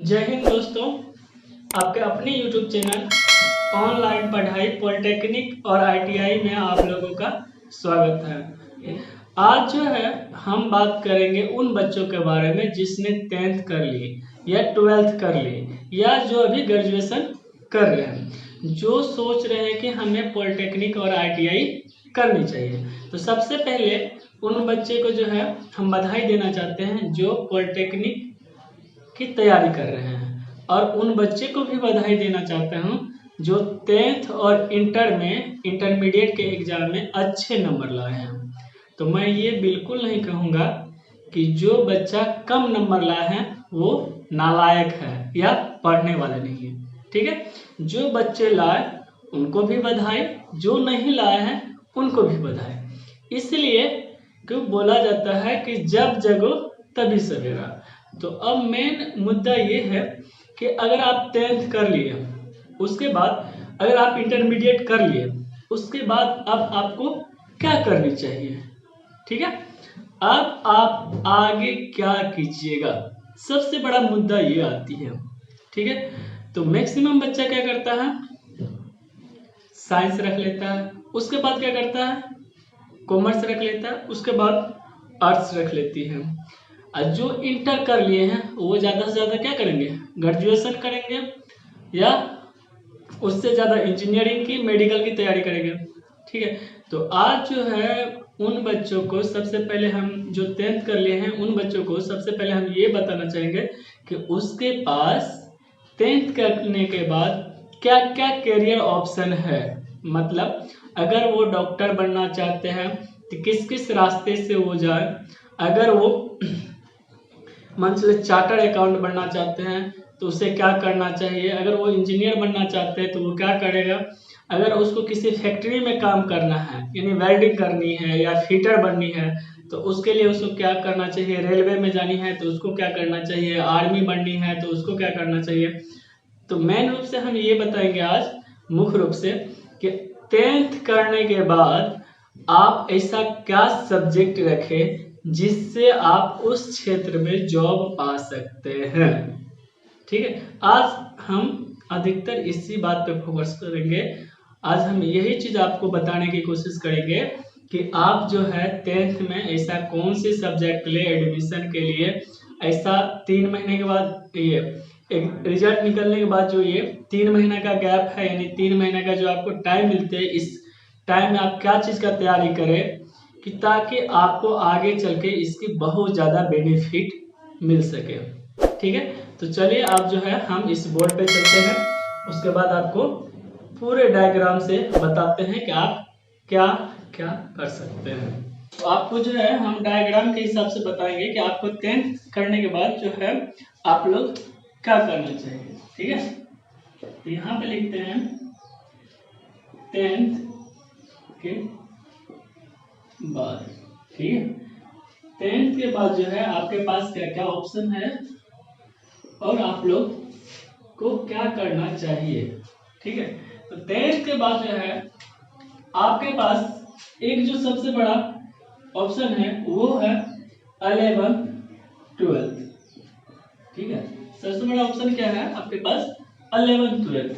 जय हिंद दोस्तों, आपके अपने YouTube चैनल ऑनलाइन पढ़ाई पॉलिटेक्निक और ITI में आप लोगों का स्वागत है। आज जो है हम बात करेंगे उन बच्चों के बारे में जिसने 10th कर ली या 12th कर ली या जो अभी ग्रेजुएशन कर रहे हैं, जो सोच रहे हैं कि हमें पॉलिटेक्निक और ITI करनी चाहिए। तो सबसे पहले उन बच्चे को जो है हम बधाई देना चाहते हैं जो पॉलिटेक्निक की तैयारी कर रहे हैं, और उन बच्चे को भी बधाई देना चाहता हूँ जो 10th और इंटर में इंटरमीडिएट के एग्जाम में अच्छे नंबर लाए हैं। तो मैं ये बिल्कुल नहीं कहूँगा कि जो बच्चा कम नंबर लाए हैं वो नालायक है या पढ़ने वाला नहीं है। ठीक है, जो बच्चे लाए उनको भी बधाई, जो नहीं लाए हैं उनको भी बधाई। इसलिए क्यों बोला जाता है कि जब जगो तभी सवेरा। तो अब मेन मुद्दा ये है कि अगर आप 10th कर लिए, उसके बाद अगर आप इंटरमीडिएट कर लिए, उसके बाद अब आपको क्या करनी चाहिए। ठीक है, अब आप आगे क्या कीजिएगा, सबसे बड़ा मुद्दा ये आती है। ठीक है, तो मैक्सिमम बच्चा क्या करता है, साइंस रख लेता है, उसके बाद क्या करता है, कॉमर्स रख लेता है, उसके बाद आर्ट्स रख लेती है। और जो इंटर कर लिए हैं वो ज़्यादा से ज़्यादा क्या करेंगे, ग्रेजुएशन करेंगे या उससे ज़्यादा इंजीनियरिंग की, मेडिकल की तैयारी करेंगे। ठीक है, तो आज जो है उन बच्चों को सबसे पहले हम जो 10th कर लिए हैं उन बच्चों को सबसे पहले हम ये बताना चाहेंगे कि उसके पास 10th करने के बाद क्या क्या करियर ऑप्शन है। मतलब अगर वो डॉक्टर बनना चाहते हैं तो किस किस रास्ते से वो जाए, अगर वो मान लीजिए चार्टर्ड अकाउंट बनना चाहते हैं तो उसे क्या करना चाहिए, अगर वो इंजीनियर बनना चाहते हैं तो वो क्या करेगा, अगर उसको किसी फैक्ट्री में काम करना है यानी वेल्डिंग करनी है या फिटर बननी है तो उसके लिए उसको क्या करना चाहिए, रेलवे में जानी है तो उसको क्या करना चाहिए, आर्मी बननी है तो उसको क्या करना चाहिए। तो मेन रूप से हम ये बताएंगे आज मुख्य रूप से कि 10th करने के बाद आप ऐसा क्या सब्जेक्ट रखें जिससे आप उस क्षेत्र में जॉब पा सकते हैं। ठीक है, आज हम अधिकतर इसी बात पे फोकस करेंगे। आज हम यही चीज आपको बताने की कोशिश करेंगे कि आप जो है 10th में ऐसा कौन से सब्जेक्ट ले एडमिशन के लिए, ऐसा 3 महीने के बाद ये एक रिजल्ट निकलने के बाद जो ये 3 महीने का गैप है, यानी 3 महीने का जो आपको टाइम मिलते हैं, इस टाइम में आप क्या चीज का तैयारी करें कि ताकि आपको आगे चल के इसकी बहुत ज़्यादा बेनिफिट मिल सके। ठीक है, तो चलिए आप जो है हम इस बोर्ड पे चलते हैं, उसके बाद आपको पूरे डायग्राम से बताते हैं कि आप क्या क्या कर सकते हैं। तो आपको जो है हम डायग्राम के हिसाब से बताएंगे कि आपको 10th करने के बाद जो है आप लोग क्या करना चाहिए। ठीक है, तो यहाँ पे लिखते हैं 10th के बाद। ठीक है, 10th के बाद जो है आपके पास क्या क्या ऑप्शन है और आप लोग को क्या करना चाहिए। ठीक है, तो 10th के बाद जो है आपके पास एक जो सबसे बड़ा ऑप्शन है वो है 11th 12th। ठीक है, सबसे बड़ा ऑप्शन क्या है आपके पास, 11th 12th।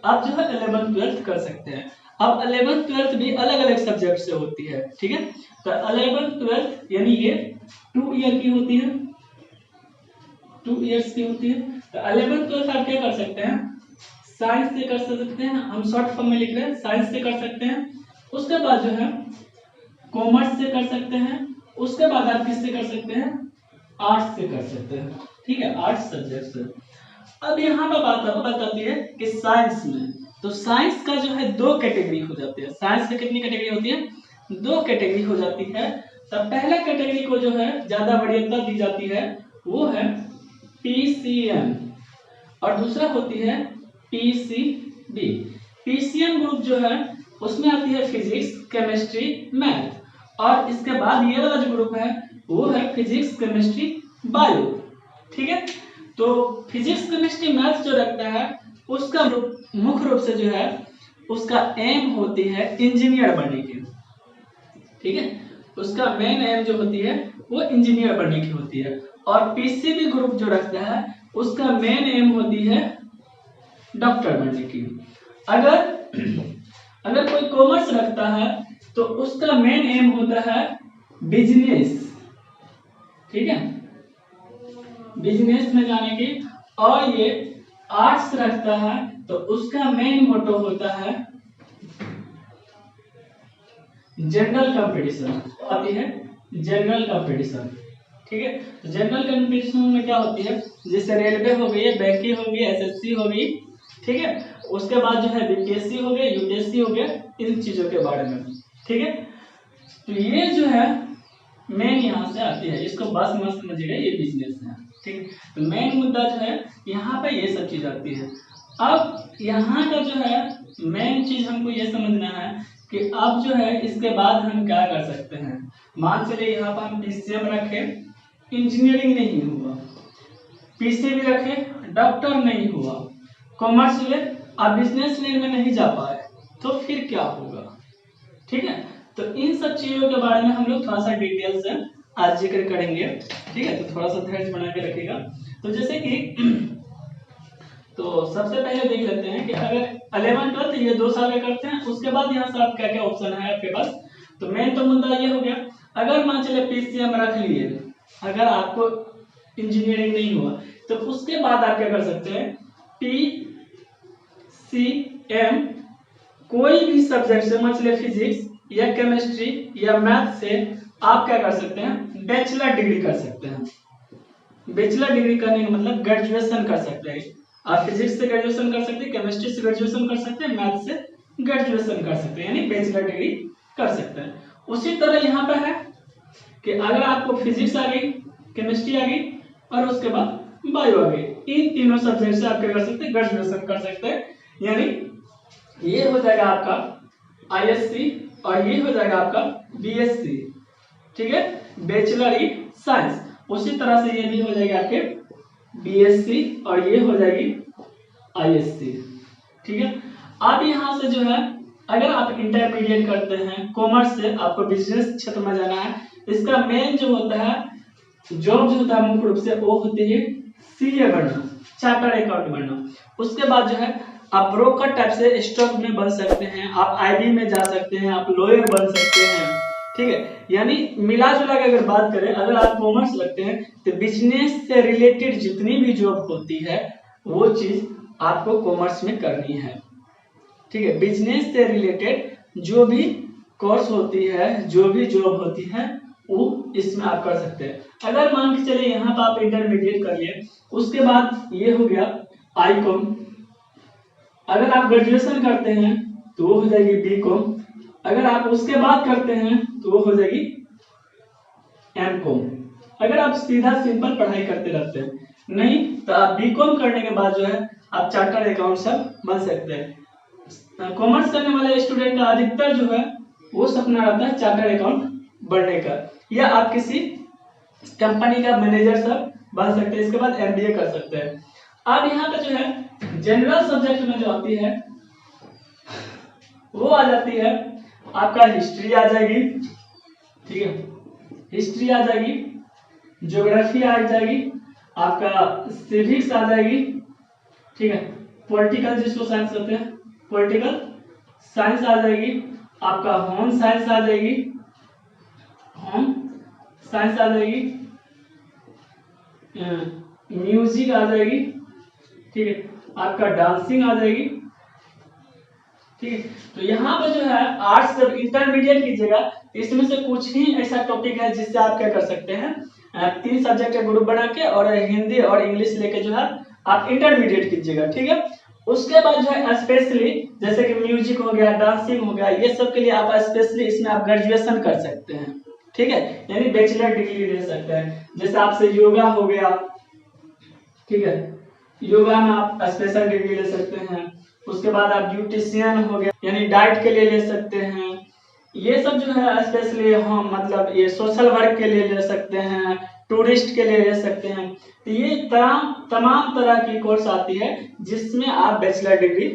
आप जो है 11th 12th कर सकते हैं। अब 11th 12th भी अलग अलग सब्जेक्ट से होती है। ठीक है, तो 11th 12th यानी ये 2 ईयर की होती है, 2 इयर्स की होती है। तो 11th 12th आप क्या कर सकते हैं, साइंस से कर सकते हैं, हम शॉर्ट फॉर्म में लिख रहे हैं, साइंस से कर सकते हैं। उसके बाद जो है कॉमर्स से कर सकते हैं, उसके बाद आप किससे कर सकते हैं, आर्ट्स से कर सकते हैं। ठीक है, आर्ट्स सब्जेक्ट से। अब यहाँ पर बात आती है कि साइंस में, तो साइंस का जो है 2 कैटेगरी हो जाती है। साइंस की कितनी कैटेगरी होती है, 2 कैटेगरी हो जाती है। तो पहला कैटेगरी को जो है ज्यादा वरीयता दी जाती है वो है PCM और दूसरा होती है PCB। PCM ग्रुप जो है उसमें आती है फिजिक्स केमिस्ट्री मैथ, और इसके बाद ये वाला जो ग्रुप है वो है फिजिक्स केमिस्ट्री बायो। ठीक है, तो फिजिक्स केमिस्ट्री मैथ जो रखता है उसका मुख्य रूप से जो है उसका एम होती है इंजीनियर बनने की। ठीक है, उसका मेन एम जो होती है वो इंजीनियर बनने की होती है। और पीसीबी ग्रुप जो रखता है उसका मेन एम होती है डॉक्टर बनने की। अगर अगर कोई कॉमर्स रखता है तो उसका मेन एम होता है बिजनेस, ठीक है, बिजनेस में जाने की। और ये आर्ट्स रखता है तो उसका मेन मोटो होता है जनरल कंपटीशन, आती है जनरल कंपटीशन, ठीक है। तो जनरल कंपटीशन में क्या होती है, जैसे रेलवे हो गई, बैंकिंग हो गई, एसएससी हो गई, ठीक है। उसके बाद जो है बीपीएससी हो गया, यूपीएससी हो गया, इन चीजों के बारे में, ठीक है। तो ये जो है मेन यहाँ से आती है, इसको बस मत समझिएगा, ये बिजनेस है, ठीक है। तो मेन मुद्दा जो है यहाँ पे ये सब चीज आती है। अब यहाँ का जो है मेन चीज हमको ये समझना है कि अब जो है इसके बाद हम क्या कर सकते हैं। मान चलिए यहाँ पर हम पीसीएम रखे, इंजीनियरिंग नहीं हुआ, पीसी भी रखे, डॉक्टर नहीं हुआ, कॉमर्स ले, अब बिजनेस लाइन में नहीं जा पाए, तो फिर क्या होगा, ठीक है। तो इन सब चीजों के बारे में हम लोग थोड़ा सा डिटेल से आज जिक्र करेंगे, ठीक है। तो थोड़ा सा धैर्य बना के रखिएगा। तो जैसे कि तो सबसे पहले देख लेते हैं कि अगर 11 12 ये 2 साल का करते हैं, उसके बाद यहाँ से आप क्या क्या ऑप्शन है आपके पास। तो मेन तो मुद्दा ये हो गया, अगर मान चले पीसीएम रख लिए, अगर आपको इंजीनियरिंग नहीं हुआ, तो उसके बाद आप क्या कर सकते हैं, पीसीएम कोई भी सब्जेक्ट से, मान चले फिजिक्स या केमिस्ट्री या मैथ से आप क्या कर सकते हैं, बैचलर डिग्री कर सकते हैं। बैचलर डिग्री करने का मतलब ग्रेजुएशन कर सकते हैं। आप फिजिक्स से ग्रेजुएशन कर सकते हैं, केमिस्ट्री से ग्रेजुएशन कर सकते हैं, मैथ से ग्रेजुएशन कर सकते हैं, यानी बैचलर डिग्री कर सकते हैं। उसी तरह यहाँ पे है कि अगर आपको फिजिक्स आ गई, केमिस्ट्री आ गई और उसके बाद बायो आ गई, इन तीनों सब्जेक्ट से आप क्या कर सकते हैं, ग्रेजुएशन कर सकते हैं। यानी ये हो जाएगा आपका आईएससी और ये हो जाएगा आपका बीएससी, ठीक है, बैचलर इन साइंस। उसी तरह से ये भी हो जाएगा आपके बीएससी और ये हो जाएगी आईएससी, ठीक है। अब यहाँ से जो है अगर आप इंटरमीडिएट करते हैं कॉमर्स से, आपको बिजनेस क्षेत्र में जाना है, इसका मेन जो होता है जॉब जो होता है मुख्य रूप से वो होती है सीए बनना, चार्टर्ड अकाउंट बनना। उसके बाद जो है आप ब्रोकर टाइप से स्टॉक में बन सकते हैं, आप आईबी में जा सकते हैं, आप लॉयर बन सकते हैं, ठीक है। यानी मिला जुला के अगर बात करें, अगर आप कॉमर्स रखते हैं तो बिजनेस से रिलेटेड जितनी भी जॉब होती है वो चीज आपको कॉमर्स में करनी है, ठीक है। बिजनेस से रिलेटेड जो भी कोर्स होती है, जो भी जॉब होती है, वो इसमें आप कर सकते हैं। अगर मान के चलिए यहाँ पर आप इंटरमीडिएट कर लिए, उसके बाद ये हो गया आईकॉम, अगर आप ग्रेजुएशन करते हैं तो वो हो जाएगी बीकॉम, अगर आप उसके बाद करते हैं तो वो हो जाएगी एमकॉम। अगर आप सीधा सिंपल पढ़ाई करते रहते हैं, नहीं तो आप बीकॉम करने के बाद जो है आप चार्टर्ड अकाउंट सब बन सकते हैं। कॉमर्स करने वाले स्टूडेंट का अधिकतर जो है वो सपना रहता है चार्टर्ड अकाउंट बनने का, या आप किसी कंपनी का मैनेजर सब बन सकते हैं, इसके बाद एमबीए कर सकते हैं। अब यहाँ पे जो है जनरल सब्जेक्ट में जो आती है वो आ जाती है आपका हिस्ट्री आ जाएगी, ठीक है, हिस्ट्री आ जाएगी, ज्योग्राफी आ जाएगी, आपका सिविक्स आ जाएगी, ठीक है, पॉलिटिकल जिसको साइंस कहते हैं पॉलिटिकल साइंस आ जाएगी, आपका होम साइंस आ जाएगी, होम साइंस आ जाएगी, म्यूजिक आ जाएगी, ठीक है, आपका डांसिंग आ जाएगी, ठीक है। तो यहाँ पर जो है आर्ट्स जब इंटरमीडिएट कीजिएगा इसमें से कुछ ही ऐसा टॉपिक है जिससे आप क्या कर सकते हैं, 3 सब्जेक्ट का ग्रुप बना के और हिंदी और इंग्लिश लेके जो है आप इंटरमीडिएट कीजिएगा, ठीक है। उसके बाद जो है स्पेशली जैसे कि म्यूजिक हो गया, डांसिंग हो गया, ये सब के लिए आप स्पेशली इसमें आप ग्रेजुएशन कर सकते हैं, ठीक है, यानी बैचलर डिग्री ले सकते हैं। जैसे आपसे योगा हो गया, ठीक है, योगा में आप स्पेशल डिग्री ले सकते हैं। उसके बाद आप ब्यूटिशियन हो गया, यानी डाइट के लिए ले सकते हैं। ये सब जो है स्पेशली हम मतलब ये सोशल वर्क के लिए ले सकते हैं, टूरिस्ट के लिए ले सकते हैं। तो ये तमाम तरह की कोर्स आती है जिसमें आप बैचलर डिग्री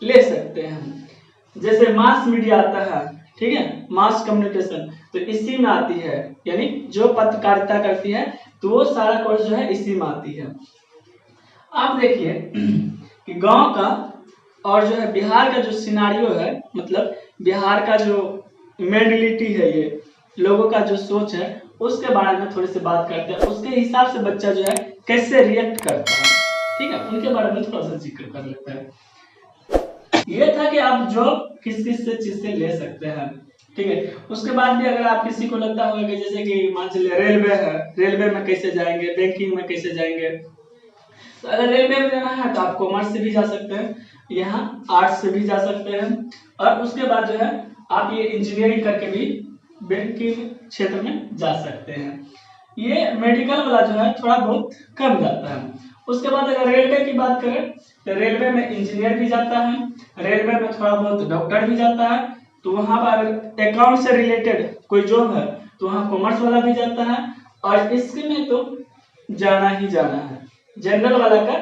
ले सकते हैं। जैसे मास मीडिया आता है, ठीक है, मास कम्युनिकेशन, तो इसी में आती है, यानी जो पत्रकारिता करती है तो वो सारा कोर्स जो है इसी में आती है। आप देखिए कि गांव का और जो है बिहार का जो सिनारियो है, मतलब बिहार का जो मेंटलिटी है, ये लोगों का जो सोच है, उसके बारे में थोड़ी सी बात करते हैं। उसके हिसाब से बच्चा जो है कैसे रिएक्ट करता है, ठीक है, उनके बारे में थोड़ा सा जिक्र कर लेते हैं। ये था कि आप जॉब किस किस से चीज से ले सकते हैं, ठीक है। उसके बाद भी अगर आप किसी को लगता होगा कि जैसे कि मान चलिए रेलवे है, रेलवे में कैसे जाएंगे, बैंकिंग में कैसे जाएंगे, तो अगर रेलवे में जाना है तो आप कॉमर्स से भी जा सकते हैं, यहाँ आर्ट्स से भी जा सकते हैं, और उसके बाद जो है आप ये इंजीनियरिंग करके भी बैंकिंग क्षेत्र में जा सकते हैं। ये मेडिकल वाला जो है थोड़ा बहुत कम जाता है। उसके बाद अगर रेलवे की बात करें तो रेलवे में इंजीनियर भी जाता है, रेलवे में थोड़ा बहुत डॉक्टर भी जाता है, तो वहाँ पर अगर अकाउंट से रिलेटेड कोई जॉब है तो वहाँ कॉमर्स वाला भी जाता है, और इसके में तो जाना ही जाना है जनरल वाला का,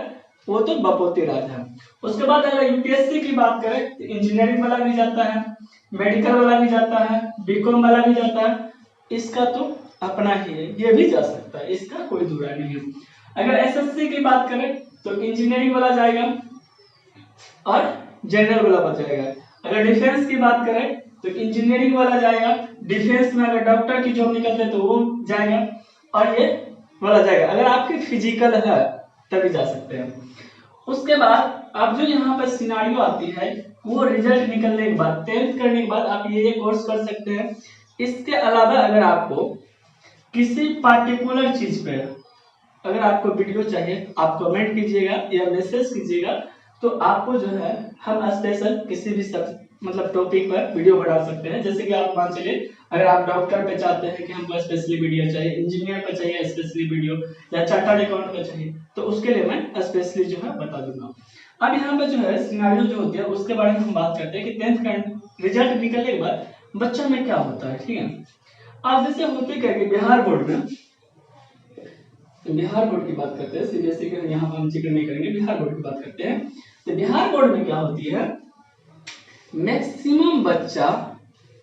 वो तो बपोती राज है। उसके बाद अगर यूपीएससी की बात करें तो इंजीनियरिंग वाला भी जाता है, मेडिकल वाला भी जाता है, बीकॉम वाला भी जाता है, इसका तो अपना ही है, ये भी जा सकता है, इसका कोई दूरा नहीं है। अगर एसएससी की बात करें तो इंजीनियरिंग वाला जाएगा और जनरल वाला बचाएगा। अगर डिफेंस की बात करें तो इंजीनियरिंग वाला जाएगा, डिफेंस में अगर डॉक्टर की जॉब निकलते तो वो जाएगा, और ये वाला जाएगा। अगर आपकी फिजिकल है तभी जा सकते हैं। उसके बाद अब जो यहाँ पर सिनारियो आती है, वो रिजल्ट निकलने के बाद 10th करने के बाद आप ये कोर्स कर सकते हैं। इसके अलावा अगर आपको किसी पार्टिकुलर चीज पे अगर आपको वीडियो चाहिए, आप कमेंट कीजिएगा या मैसेज कीजिएगा, तो आपको जो है हम स्पेशल किसी भी सब मतलब टॉपिक पर वीडियो बना सकते हैं। जैसे कि आप मान चलिए अगर आप डॉक्टर पे चाहते हैं कि हमको स्पेशली वीडियो चाहिए, इंजीनियर पे चाहिए स्पेशली वीडियो, या चार्टर्ड अकाउंट पे चाहिए, तो उसके लिए मैं स्पेशली जो है बता दूंगा। अब यहाँ पे जो है सिनारियो जो होती है उसके बारे में हम बात करते हैं कि 10th का रिजल्ट निकलने के बाद बच्चा में क्या होता है, ठीक है। अब जैसे होते क्या कि बिहार बोर्ड में, बिहार बोर्ड की बात करते हैं, सीबीएसई के यहाँ हम जिक्र नहीं करेंगे, बिहार बोर्ड की बात करते हैं। तो बिहार बोर्ड में क्या होती है, मैक्सिमम बच्चा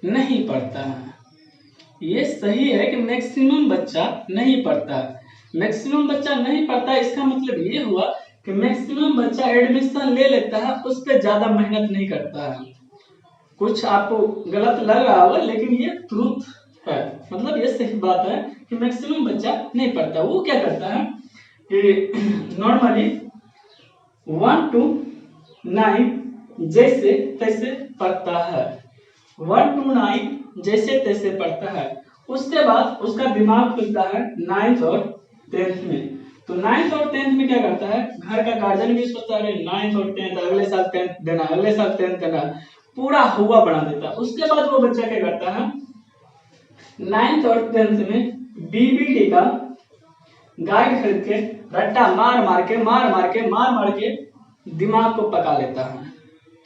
नहीं पढ़ता है। ये सही है कि मैक्सिमम बच्चा नहीं पढ़ता। मैक्सिमम बच्चा नहीं पढ़ता, इसका मतलब ये हुआ कि मैक्सिमम बच्चा एडमिशन ले लेता है, उस पर ज्यादा मेहनत नहीं करता है। कुछ आपको गलत लग रहा होगा लेकिन ये ट्रूथ है, मतलब ये सही बात है कि मैक्सिमम बच्चा नहीं पढ़ता। वो क्या करता है कि नॉर्मली 1 to 9 जैसे तैसे पढ़ता है, 1 to 9 जैसे तैसे पढ़ता है। उसके बाद उसका दिमाग खुलता है 9th और 10th में। तो 9th और 10th में क्या करता है, घर का गार्जियन भी सोचता है 9th और 10th अगले साल 10th देना, अगले साल 10th देना, पूरा हुआ बना देता है। उसके बाद वो बच्चा क्या करता है 9th और 10th में बीबीडी का गाइड खरीद के रट्टा मार मार के दिमाग को पका लेता है,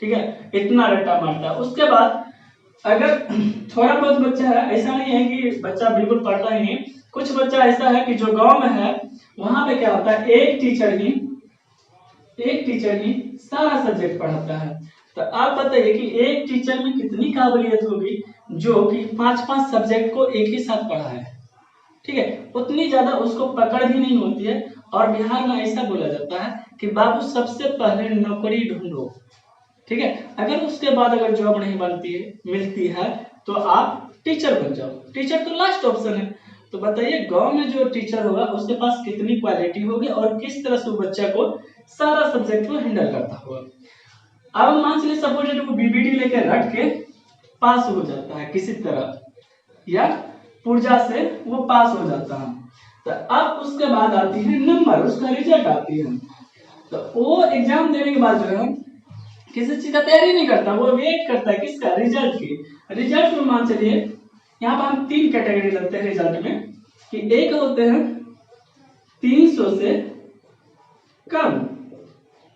ठीक है, इतना रट्टा मारता है। उसके बाद अगर थोड़ा बहुत बच्चा है, ऐसा नहीं है कि बच्चा बिल्कुल पढ़ता ही नहीं, कुछ बच्चा ऐसा है कि जो गांव में है वहां पे क्या होता है एक टीचर ही सारा सब्जेक्ट पढ़ाता है। तो आप बताइए कि एक टीचर में कितनी काबिलियत होगी जो कि 5-5 सब्जेक्ट को एक ही साथ पढ़ाए, ठीक है, उतनी ज्यादा उसको पकड़ भी नहीं होती है। और बिहार में ऐसा बोला जाता है कि बाबू सबसे पहले नौकरी ढूंढो, ठीक है, अगर उसके बाद अगर जॉब नहीं बनती है मिलती है तो आप टीचर बन जाओ, टीचर तो लास्ट ऑप्शन है। तो बताइए गांव में जो टीचर होगा उसके पास कितनी क्वालिटी होगी और किस तरह से वो बच्चा को सारा सब्जेक्ट को हैंडल करता होगा। अब मान चलिए सपोज वो बीबीडी लेके रट के पास हो जाता है किसी तरह, या पुर्जा से वो पास हो जाता है, तो अब उसके बाद आती है नंबर, उसका रिजल्ट आती है। तो वो एग्जाम देने के बाद जो है किसी चीज का तैयारी नहीं करता, वो वेट करता है किसका, रिजल्ट की। रिजल्ट में मान चलिए यहाँ पर हम 3 कैटेगरी लगते हैं रिजल्ट में, कि एक होते हैं 300 से कम,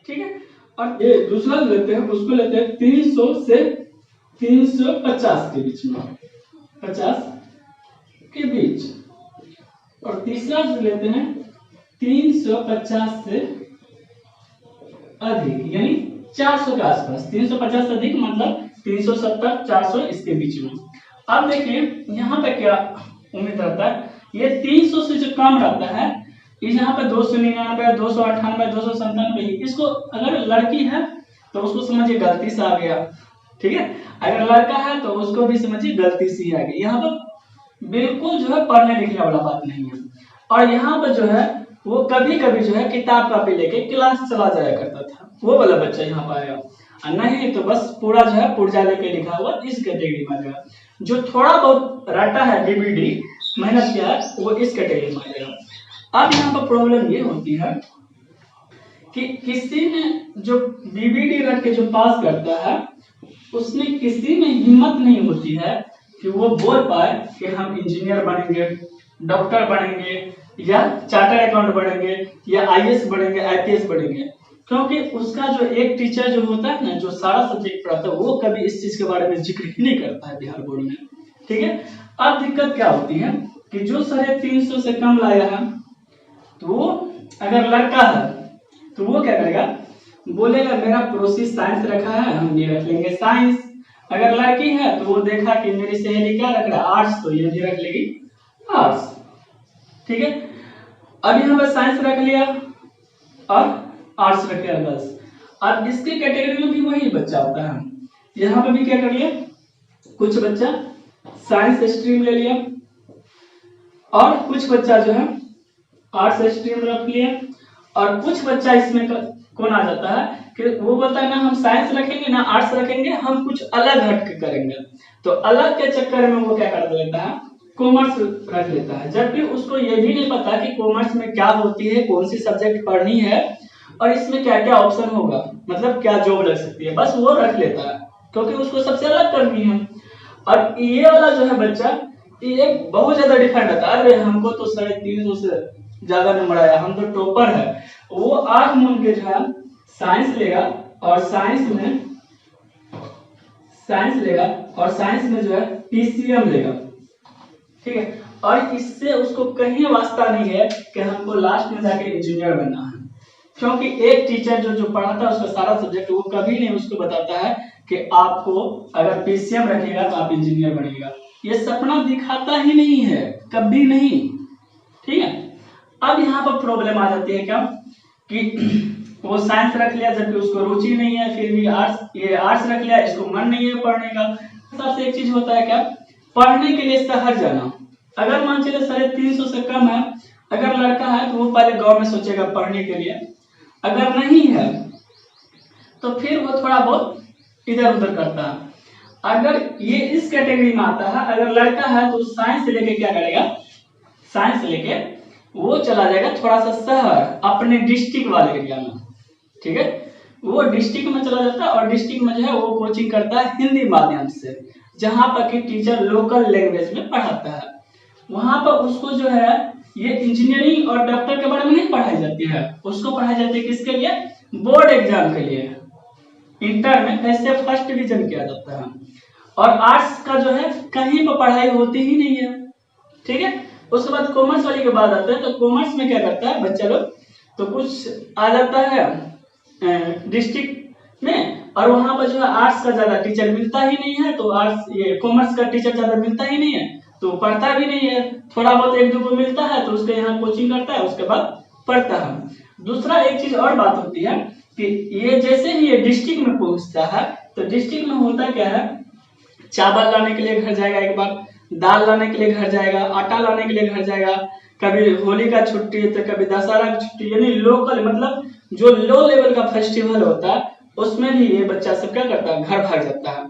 ठीक है, और ये दूसरा लेते हैं उसको लेते हैं 300 से 350 के बीच में, 50 के बीच, और तीसरा जो लेते हैं 350 से अधिक, यानी 400 के आसपास, 350 से अधिक मतलब 370 400 इसके बीच में। अब देखिए यहाँ पे क्या उम्मीद रहता है, ये 300 से जो कम रहता है इस यहाँ पे 299, 298, 297, इसको अगर लड़की है तो उसको समझिए गलती से आ गया, ठीक है। अगर लड़का है तो उसको भी समझिए गलती से ही आ गया। यहाँ पर बिल्कुल जो है पढ़ने लिखने वाला बात नहीं है। और यहाँ पर जो है वो कभी कभी जो है किताब कापी लेके क्लास चला जाया करता था, वो वाला बच्चा यहाँ पर आया। नहीं तो बस पूरा जो है पुर्जा लेके लिखा हुआ इस कैटेगरी में आ जाएगा। जो थोड़ा बहुत रटा है बीबीडी, मेहनत किया है, वो इस कैटेगरी में आ जाएगा। अब यहाँ पर प्रॉब्लम ये होती है कि किसी ने जो बीबीडी रट के जो पास करता है, उसमें किसी में हिम्मत नहीं होती है कि वो बोल पाए कि हम इंजीनियर बनेंगे, डॉक्टर बनेंगे, या चार्टर्ड अकाउंट बनेंगे, या आईएएस बनेंगे, आईपीएस बनेंगे। क्योंकि उसका जो एक टीचर जो होता है ना, जो सारा सब्जेक्ट पढ़ाता है, वो कभी इस चीज के बारे में जिक्र ही नहीं करता है बिहार बोर्ड में, ठीक है। अब दिक्कत क्या होती है कि जो 350 से कम लाया है, तो वो अगर लड़का है तो वो क्या करेगा, बोलेगा मेरा पड़ोसी साइंस रखा है, हम ये रख लेंगे साइंस। अगर लड़की है तो वो देखा कि मेरी सहेली क्या रख रहा है, आर्ट्स, तो ये भी रख लेगी आर्ट्स, ठीक है। अब यहाँ पर साइंस रख लिया और आर्ट्स रख लिया बस। अब इसके कैटेगरी में भी वही बच्चा होता है। यहाँ पे भी क्या कर लिया, कुछ बच्चा साइंस स्ट्रीम ले लिया और कुछ बच्चा जो है आर्ट्स स्ट्रीम रख लिया, और कुछ बच्चा इसमें कौन आ जाता है कि वो बोलता है ना हम साइंस रखेंगे ना आर्ट्स रखेंगे, हम कुछ अलग हट के करेंगे। तो अलग के चक्कर में वो क्या कर लेता है, कॉमर्स रख लेता है, जबकि उसको ये भी नहीं पता कि कॉमर्स में क्या होती है, कौन सी सब्जेक्ट पढ़नी है, और इसमें क्या क्या ऑप्शन होगा, मतलब क्या जॉब लग सकती है, बस वो रख लेता है क्योंकि उसको सबसे अलग करनी है। और ये वाला जो है बच्चा, ये बहुत ज्यादा डिफरेंट रहता है, अरे हमको तो 350 से ज्यादा नंबर आया, हम तो टॉपर है। वो 8 मूल के जो है साइंस लेगा, और साइंस में जो है पीसीएम लेगा, ठीक है। और इससे उसको कहीं वास्ता नहीं है कि हमको लास्ट में जाके इंजीनियर बनना है, क्योंकि एक टीचर जो पढ़ाता है उसका सारा सब्जेक्ट, वो कभी नहीं उसको बताता है कि आपको अगर पीसीएम रखेगा तो आप इंजीनियर बनेगा। ये सपना दिखाता ही नहीं है, कभी नहीं, ठीक है। अब यहाँ पर प्रॉब्लम आ जाती है क्या कि वो साइंस रख लिया जबकि उसको रुचि नहीं है, फिर भी आर्ट्स रख लिया, इसको मन नहीं है पढ़ने का। सबसे एक चीज होता है क्या, पढ़ने के लिए शहर जाना। अगर मान चले 350 से कम है, अगर लड़का है तो वो पहले गांव में सोचेगा पढ़ने के लिए, अगर नहीं है तो फिर वो थोड़ा बहुत इधर उधर करता है। अगर ये इस कैटेगरी में आता है, अगर लड़का है तो साइंस लेके क्या करेगा, साइंस लेके वो चला जाएगा थोड़ा सा शहर, अपने डिस्ट्रिक्ट वाले एरिया में, ठीक है। वो डिस्ट्रिक्ट में चला जाता है और डिस्ट्रिक्ट में जो है वो कोचिंग करता है हिंदी माध्यम से, जहां पर कि टीचर लोकल लैंग्वेज में पढ़ाता है। वहां पर उसको जो है ये इंजीनियरिंग और डॉक्टर के बारे में नहीं पढ़ाई जाती है, उसको पढ़ाई जाती है किसके लिए, बोर्ड एग्जाम के लिए। इंटर में कैसे फर्स्ट डिवीजन किया जाता है। और आर्ट्स का जो है कहीं पर पढ़ाई होती ही नहीं है, ठीक है। उसके बाद कॉमर्स वाली के बाद आते हैं, तो कॉमर्स में क्या करता है बच्चा लोग, तो कुछ आ जाता है डिस्ट्रिक्ट में, और वहां पर जो है आर्ट्स का ज्यादा टीचर मिलता ही नहीं है, तो आर्ट्स ये कॉमर्स का टीचर ज्यादा मिलता ही नहीं है, तो पढ़ता भी नहीं है। थोड़ा बहुत एक दो को मिलता है तो उसके यहाँ कोचिंग करता है, उसके बाद पढ़ता है। दूसरा एक चीज और बात होती है कि ये जैसे ही ये डिस्ट्रिक्ट में पहुंचता है, तो डिस्ट्रिक्ट में होता क्या है, चावल लाने के लिए घर जाएगा, एक बार दाल लाने के लिए घर जाएगा, आटा लाने के लिए घर जाएगा, कभी होली का छुट्टी है तो कभी दशहरा की छुट्टी, यानी लोकल मतलब जो लो लेवल का फेस्टिवल होता है उसमें भी ये बच्चा सब क्या करता है, घर भाग जाता है।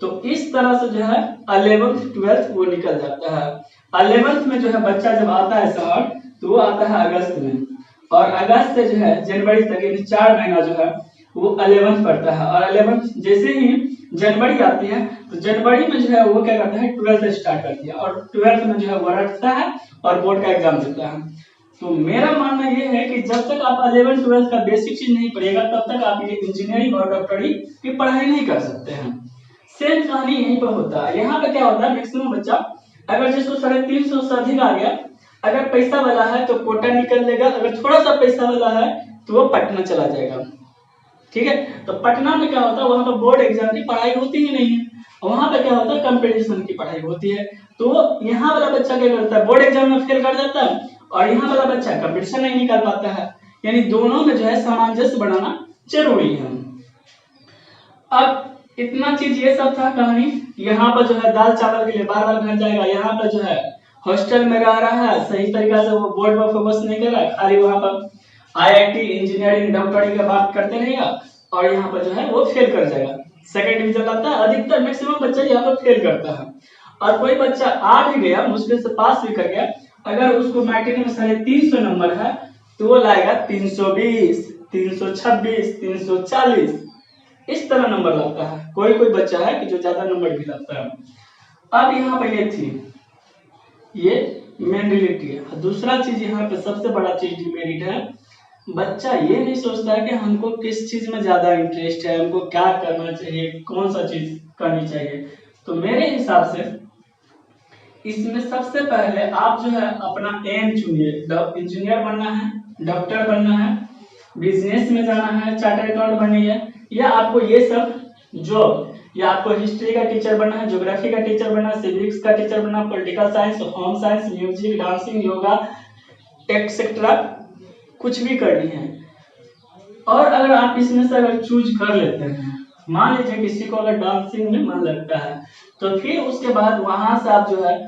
तो इस तरह से जो है 11th 12th वो निकल जाता है। 11th में जो है बच्चा जब आता है शहर, तो वो आता है अगस्त में, और अगस्त से जो है जनवरी तक यानी 4 महीना जो है वो 11th पढ़ता है। और 11th जैसे ही जनवरी आती है तो जनवरी में जो है वो क्या करता है 12th स्टार्ट कर दिया, और 12th में जो है वो रखता है और बोर्ड का एग्जाम देता है। तो मेरा मानना ये है कि जब तक आप 11th 12th का बेसिक चीज नहीं पढ़ेगा तब तक आप ये इंजीनियरिंग और डॉक्टरी की पढ़ाई नहीं कर सकते हैं। सेम कहानी यहीं पर होता है। यहाँ पे क्या होता है, मैक्सिमम बच्चा अगर जिसको 350 से अधिक आ गया, अगर पैसा वाला है तो कोटा निकल लेगा, अगर थोड़ा सा पैसा वाला है तो वो पटना चला जाएगा, ठीक है। तो पटना में क्या होता है, वहां पर बोर्ड एग्जाम की पढ़ाई होती ही नहीं है, वहां पे क्या होता है कंपटीशन की पढ़ाई होती है। तो यहाँ वाला बच्चा क्या करता है, बोर्ड एग्जाम में फेल कर जाता है और यहाँ वाला बच्चा कंपटीशन नहीं निकाल पाता है। यानी दोनों में जो है सामंजस्य बनाना जरूरी है। अब इतना चीज ये सब था कहानी। यहाँ पर जो है दाल चावल के लिए बार बार घर जाएगा, यहाँ पर जो है हॉस्टल में रह रहा है, सही तरीका से वो बोर्ड पर फोकस नहीं कर रहा है, खाली वहाँ पर IIT इंजीनियरिंग डॉक्टरी की बात करते रहेगा और यहाँ पर जो है वो फेल कर जाएगा। सेकंड डिवीजन लाता है, अधिकतर मैक्सिमम बच्चा यहाँ पर फेल करता है। और कोई बच्चा आ भी गया, मुश्किल से पास भी कर गया, अगर उसको मैट्रिक में 350 नंबर है तो वो लाएगा 320, 326, 340, इस तरह नंबर लाता है। कोई कोई बच्चा है कि जो ज्यादा नंबर भी लाता है। अब यहाँ पर ये थी, ये मेंटलिटी है। दूसरा चीज यहाँ पे सबसे बड़ा चीज डिमेरिट है, बच्चा ये नहीं सोचता है कि हमको किस चीज में ज्यादा इंटरेस्ट है, हमको क्या करना चाहिए, कौन सा चीज करनी चाहिए। तो मेरे हिसाब से इसमें सबसे पहले आप जो है अपना एम चुनिए। इंजीनियर बनना है, डॉक्टर बनना है, बिजनेस में जाना है, चार्टर्ड अकाउंट बनिए, या आपको ये सब जॉब, या आपको हिस्ट्री का टीचर बनना है, ज्योग्राफी का टीचर बनना है, सिविक्स का टीचर बनना, political science, home science, music, dancing, yoga etcetera, कुछ भी करनी है। और अगर आप इसमें से अगर चूज कर लेते हैं, मान लीजिए किसी को अगर डांसिंग में मन लगता है, तो फिर उसके बाद वहां से आप जो है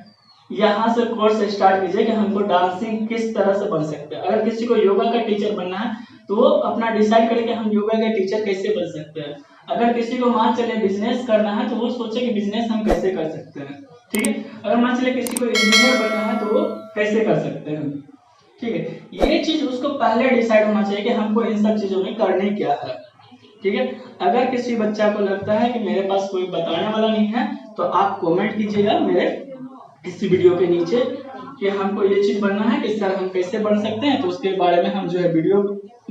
यहाँ से कोर्स स्टार्ट कीजिए कि हमको डांसिंग किस तरह से बन सकते हैं। अगर किसी को योगा का टीचर बनना है तो वो अपना डिसाइड करे कि हम योगा के टीचर कैसे बन सकते हैं। अगर किसी को मान चले बिजनेस करना है तो वो सोचे कि बिजनेस हम कैसे कर सकते हैं, ठीक है। अगर मान चले किसी को इंजीनियर बनना है तो वो कैसे कर सकते हैं, ठीक है। ये चीज उसको पहले डिसाइड होना चाहिए कि हमको इन सब चीजों में करने क्या है, ठीक है। अगर किसी बच्चा को लगता है कि मेरे पास कोई बताने वाला नहीं है तो आप कमेंट कीजिएगा मेरे इस वीडियो के नीचे कि हमको ये चीज बनना है कि सर हम कैसे बन सकते हैं, तो उसके बारे में हम जो है वीडियो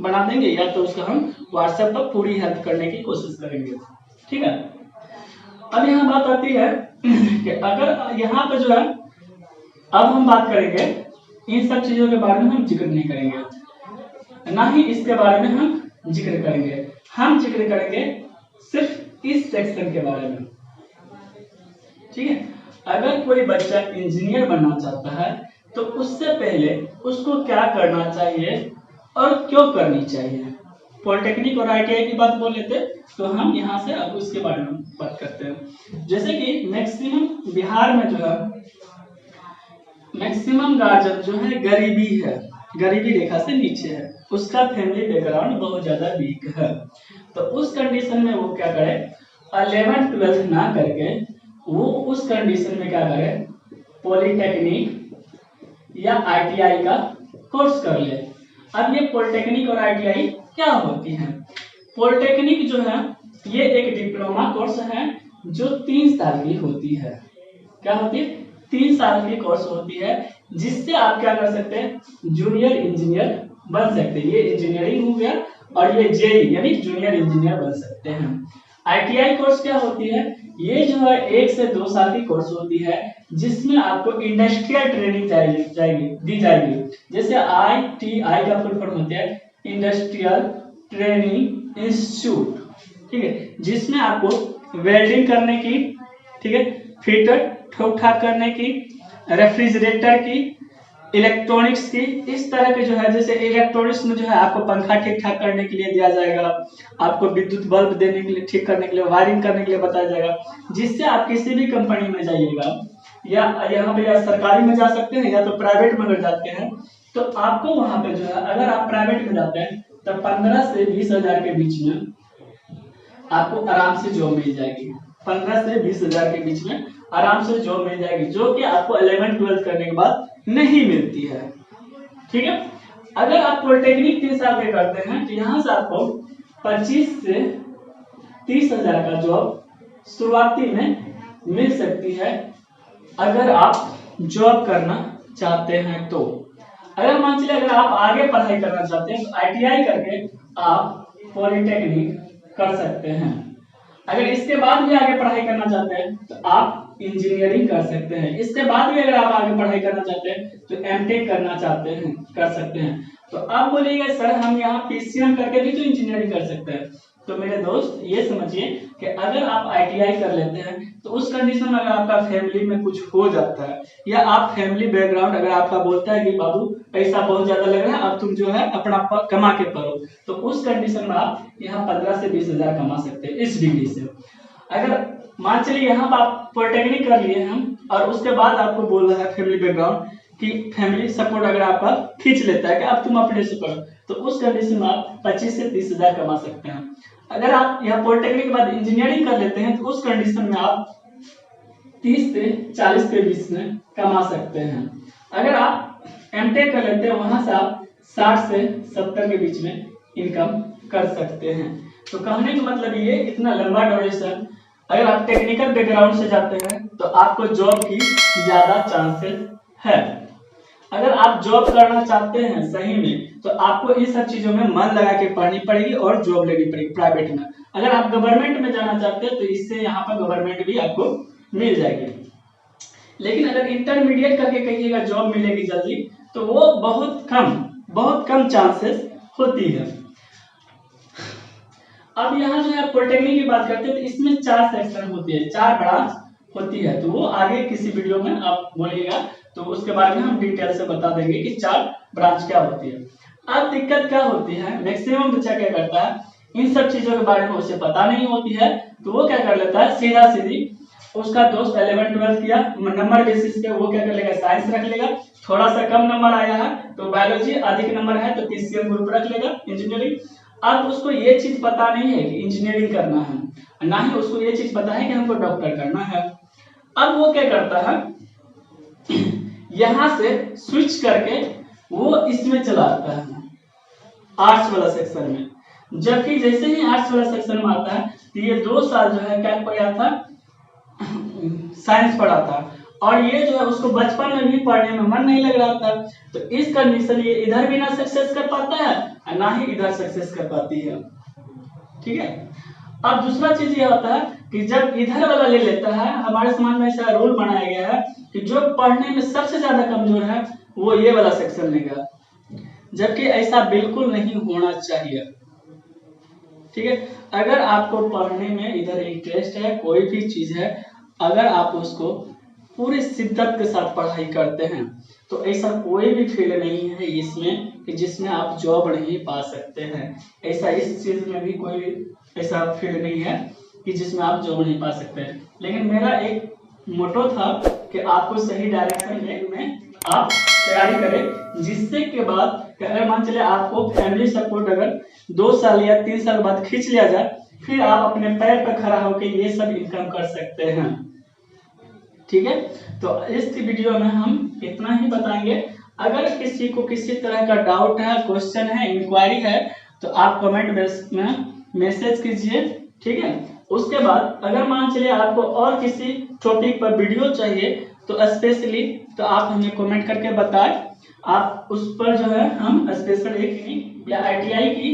बना देंगे, या तो उसका हम व्हाट्सएप पर पूरी हेल्प करने की कोशिश करेंगे, ठीक है। अब यहाँ बात आती है कि अगर यहाँ पे जो है अब हम बात करेंगे इन सब चीजों के बारे में हम जिक्र नहीं करेंगे, ना ही इसके बारे में हम जिक्र करेंगे। हम जिक्र करेंगे सिर्फ इस सेक्शन के बारे में, ठीक है। अगर कोई बच्चा इंजीनियर बनना चाहता है तो उससे पहले उसको क्या करना चाहिए और क्यों करनी चाहिए। पॉलिटेक्निक और ITI की बात बोल लेते तो हम यहाँ से अब उसके बारे में बात करते हैं। जैसे कि मैक्सिमम बिहार में जो है मैक्सिमम गार्जियन जो है गरीबी है, गरीबी रेखा से नीचे है, उसका फैमिली बैकग्राउंड बहुत ज्यादा वीक है। तो उस कंडीशन में वो क्या करे, 11th 12th ना करके वो उस कंडीशन में क्या करे, पॉलिटेक्निक या ITI का कोर्स कर ले। अब ये पॉलिटेक्निक और ITI क्या होती है। पॉलिटेक्निक जो है ये एक डिप्लोमा कोर्स है जो 3 साल की होती है। क्या होती है, 3 साल की कोर्स होती है, जिससे आप क्या कर सकते हैं, जूनियर इंजीनियर बन सकते हैं। ये इंजीनियरिंग हो गया और ये JEE यानी जूनियर इंजीनियर बन सकते हैं। ITI कोर्स क्या होती है, ये जो है 1 से 2 साल की कोर्स होती है, जिसमें आपको इंडस्ट्रियल ट्रेनिंग दी जाएगी। जैसे ITI का फुल फॉर्म होता है इंडस्ट्रियल ट्रेनिंग इंस्टीट्यूट, ठीक है, जिसमें आपको वेल्डिंग करने की, ठीक है, फिटर ठोक ठाक करने की, रेफ्रिजरेटर की, इलेक्ट्रॉनिक्स की, इस तरह के जो है, जैसे इलेक्ट्रॉनिक्स में जो है आपको पंखा ठीक ठाक करने के लिए दिया जाएगा, आपको विद्युत बल्ब देने के लिए, ठीक करने के लिए, वायरिंग करने के लिए बताया जाएगा, जिससे आप किसी भी कंपनी में जाइएगा या यहाँ पे या सरकारी में जा सकते हैं या तो प्राइवेट में अगर जाते हैं तो आपको वहां पे जो है, अगर आप प्राइवेट में जाते हैं तो 15 से 20 हजार के बीच में आपको आराम से जॉब मिल जाएगी। 15 से 20 हजार के बीच में आराम से जॉब मिल जाएगी, जो कि आपको 11th 12th करने के बाद नहीं मिलती है, ठीक है। अगर आप पॉलिटेक्निक 3 साल के करते हैं तो यहाँ से आपको 25 से 30 हजार का जॉब शुरुआती में मिल सकती है, अगर आप जॉब करना चाहते हैं तो। अगर मान चलिए अगर आप आगे पढ़ाई करना चाहते हैं तो ITI करके आप पॉलिटेक्निक कर सकते हैं। अगर इसके बाद भी आगे पढ़ाई करना चाहते हैं तो आप इंजीनियरिंग कर सकते हैं। इसके बाद भी अगर आप आगे पढ़ाई करना चाहते हैं तो MTech करना चाहते हैं, कर सकते हैं। तो आप बोलिएगा सर हम यहाँ PCM करके भी तो इंजीनियरिंग कर सकते हैं, तो मेरे दोस्त ये समझिए कि अगर आप ITI कर लेते हैं तो उस कंडीशन में अगर आपका फैमिली में कुछ हो जाता है या आप फैमिली बैकग्राउंड अगर आपका बोलता है कि बाबू पैसा बहुत ज्यादा लग रहा है, अब तुम जो है अपना कमा के पढ़ो, तो उस कंडीशन में आप यहाँ 15 से 20 हजार कमा सकते हैं इस डिग्री से। अगर मान चलिए यहाँ पर आप पॉलिटेक्निक कर लिए हम और उसके बाद आपको बोल रहा है फैमिली बैकग्राउंड कि फैमिली सपोर्ट अगर आपका खींच लेता है कि अब तुम अपने से पढ़ो, तो उस कंडीशन में आप 25 से 30 हजार कमा सकते हैं। अगर आप यहाँ पॉलिटेक्निक के बाद इंजीनियरिंग कर लेते हैं तो उस कंडीशन में आप 30 से 40 के बीच में कमा सकते हैं। अगर आप एमटेक कर लेते हैं वहां से आप 60 से 70 के बीच में इनकम कर सकते हैं। तो कहने का मतलब ये इतना लंबा ड्यूरेशन, अगर आप टेक्निकल बैकग्राउंड से जाते हैं तो आपको जॉब की ज्यादा चांसेस है। अगर आप जॉब करना चाहते हैं सही में तो आपको इन सब चीजों में मन लगा के पढ़नी पड़ेगी और जॉब लेनी पड़ेगी प्राइवेट में। अगर आप गवर्नमेंट में जाना चाहते हैं तो इससे यहाँ पर गवर्नमेंट भी आपको मिल जाएगी। लेकिन अगर इंटरमीडिएट करके कहिएगा जॉब मिलेगी जल्दी, तो वो बहुत कम चांसेस होती है। अब यहाँ जो है पॉलिटेक्निक की बात करते हैं तो इसमें 4 सेक्शन होती है, 4 ब्रांच होती है। तो वो आगे किसी वीडियो में आप बोलिएगा तो उसके बारे में हम डिटेल से बता देंगे कि 4 ब्रांच क्या होती है। अब दिक्कत क्या होती है, मैक्सिमम बच्चा क्या करता है, इन सब चीजों के बारे में उसे पता नहीं होती है, तो वो क्या कर लेता है सीधा सीधी उसका दोस्त 11-12 किया नंबर बेसिस पे वो क्या कर लेगा साइंस रख लेगा, थोड़ा सा कम नंबर आया है तो बायोलॉजी, अधिक नंबर है तो PCM ग्रुप रख लेगा इंजीनियरिंग। अब उसको ये चीज पता नहीं है कि इंजीनियरिंग करना है, ना ही उसको ये चीज पता है कि हमको डॉक्टर करना है। अब वो क्या करता है यहां से स्विच करके वो इसमें चला आता है आर्ट्स वाला सेक्शन में। जबकि जैसे ही आर्ट्स वाला सेक्शन में आता है तो ये 2 साल जो है क्या पढ़ा था साइंस पढ़ा था, और ये जो है उसको बचपन में भी पढ़ने में मन नहीं लग रहा था, तो इस कंडीशन ये इधर भी ना सक्सेस कर पाता है और ना ही इधर सक्सेस कर पाती है। ठीक है। अब दूसरा चीज ये होता है कि जब इधर वाला ले लेता है, हमारे समाज में ऐसा रूल बनाया गया है कि जो पढ़ने में सबसे ज्यादा कमजोर है वो ये वाला सेक्शन लेगा, जबकि ऐसा बिल्कुल नहीं होना चाहिए। ठीक है। अगर आपको पढ़ने में इधर इंटरेस्ट है, कोई भी चीज है, अगर आप उसको पूरी शिद्दत के साथ पढ़ाई करते हैं तो ऐसा कोई भी फील्ड नहीं है इसमें कि जिसमें आप जॉब नहीं पा सकते हैं। ऐसा इस चीज में भी कोई ऐसा फील्ड नहीं है कि जिसमें आप जॉब नहीं पा सकते हैं। लेकिन मेरा एक मोटो था कि आपको सही डायरेक्शन में आप तैयारी करें, जिससे के बाद अगर मान चले आपको फैमिली सपोर्ट अगर 2 साल या 3 साल बाद खींच लिया जाए, फिर आप अपने पैर पर खड़ा होकर ये सब इनकम कर सकते हैं। ठीक है। तो इस वीडियो में हम इतना ही बताएंगे। अगर किसी को किसी तरह का डाउट है, क्वेश्चन है, इंक्वायरी है तो आप कमेंट में मैसेज कीजिए। ठीक है। उसके बाद अगर मान चलिए आपको और किसी टॉपिक पर वीडियो चाहिए तो स्पेशली तो आप हमें कमेंट करके बताएं। आप उस पर जो है हम स्पेशल एक या ITI की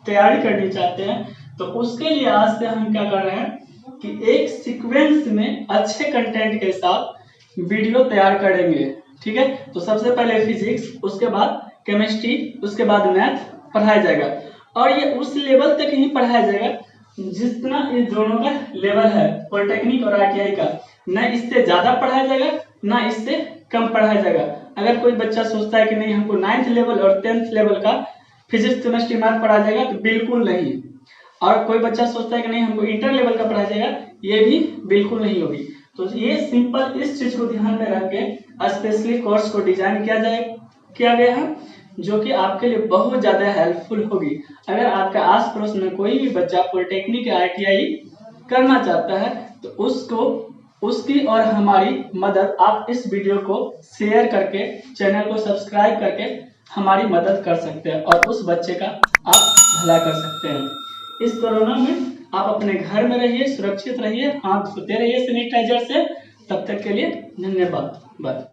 तैयारी करनी चाहते हैं, तो उसके लिए आज से हम क्या कर रहे हैं कि एक सीक्वेंस में अच्छे कंटेंट के साथ वीडियो तैयार करेंगे। ठीक है। तो सबसे पहले फिजिक्स, उसके बाद केमिस्ट्री, उसके बाद मैथ पढ़ाया जाएगा, और ये उस लेवल तक ही पढ़ाया जाएगा जितना इस दोनों का लेवल है पॉलिटेक्निक और ITI का। न इससे ज्यादा पढ़ाया जाएगा ना इससे कम पढ़ाया जाएगा। अगर कोई बच्चा सोचता है कि नहीं हमको 9th लेवल और 10th लेवल का फिजिक्स केमिस्ट्री मैथ पढ़ाया जाएगा, तो बिल्कुल नहीं। और कोई बच्चा सोचता है कि नहीं हमको इंटर लेवल का पढ़ाया जाएगा, ये भी बिल्कुल नहीं होगी। तो ये सिंपल इस चीज को ध्यान में रख के स्पेशली कोर्स को डिजाइन किया गया है, जो कि आपके लिए बहुत ज्यादा हेल्पफुल होगी। अगर आपके आस पड़ोस में कोई भी बच्चा पॉलिटेक्निक या ITI करना चाहता है तो उसकी और हमारी मदद, आप इस वीडियो को शेयर करके चैनल को सब्सक्राइब करके हमारी मदद कर सकते हैं और उस बच्चे का आप भला कर सकते हैं। इस कोरोना में आप अपने घर में रहिए, सुरक्षित रहिए, हाथ धोते रहिए सैनिटाइजर से। तब तक के लिए धन्यवाद।